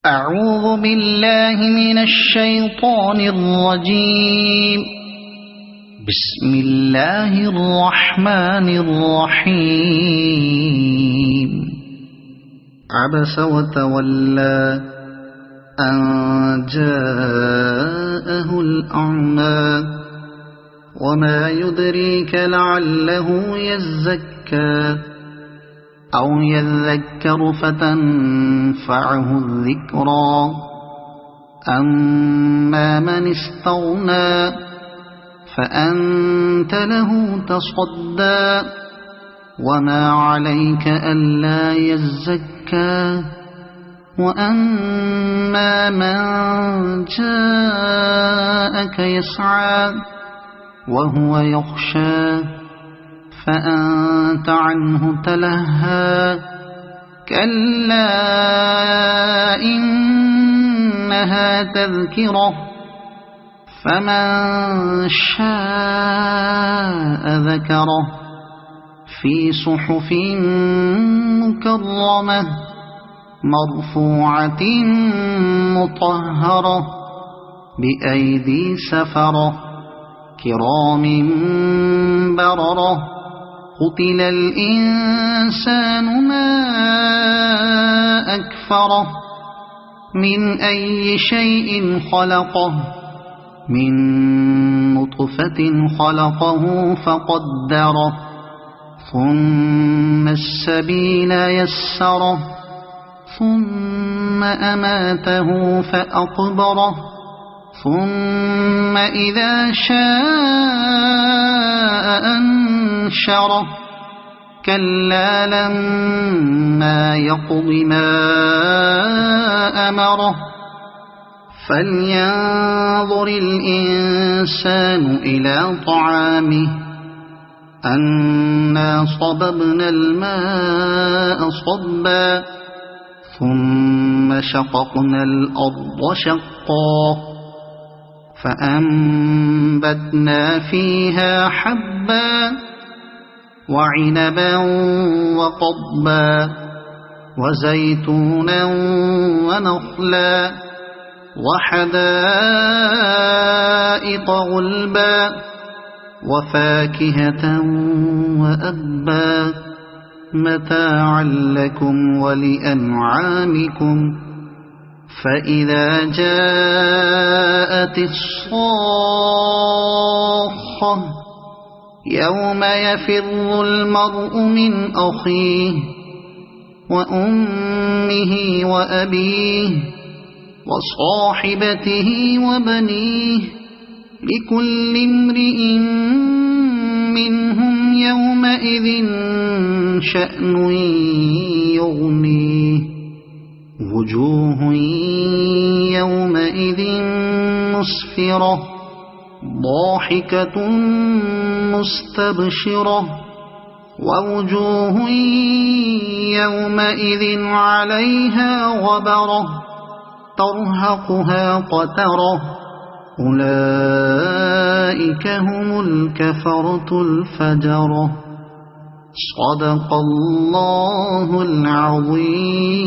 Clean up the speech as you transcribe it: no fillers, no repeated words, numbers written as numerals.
أعوذ بالله من الشيطان الرجيم. بسم الله الرحمن الرحيم. عبس وتولى أن جاءه الأعمى وما يدريك لعله يزكى أو يذكر فتنفعه الذكرى أما من استغنى فأنت له تصدى وما عليك ألا يزكى وأما من جاءك يسعى وهو يخشى فأنت عنه تلهى كلا إنها تذكرة فمن شاء ذكره في صحف مكرمة مرفوعة مطهرة بأيدي سفرة كرام بررة قتل الإنسان ما أكفره من أي شيء خلقه من نطفة خلقه فقدره ثم السبيل يسره ثم أماته فأقبره ثم إذا شاء أنشره كلا لما يقض ما أمره فلينظر الإنسان إلى طعامه أنا صببنا الماء صبا ثم شققنا الأرض شقا فأنبتنا فيها حبا وعنبا وقضبا وزيتونا ونخلا وحدائق غلبا وفاكهة وأبا متاعا لكم ولأنعامكم فإذا جاءت الصاخة يوم يفر المرء من أخيه وأمه وأبيه وصاحبته وبنيه لكل امرئ منهم يومئذ شأن يغنيه وجوه يومئذ مسفرة ضاحكة مستبشرة ووجوه يومئذ عليها غبرة ترهقها قترة أولئك هم الكفرة الفجرة صدق الله العظيم.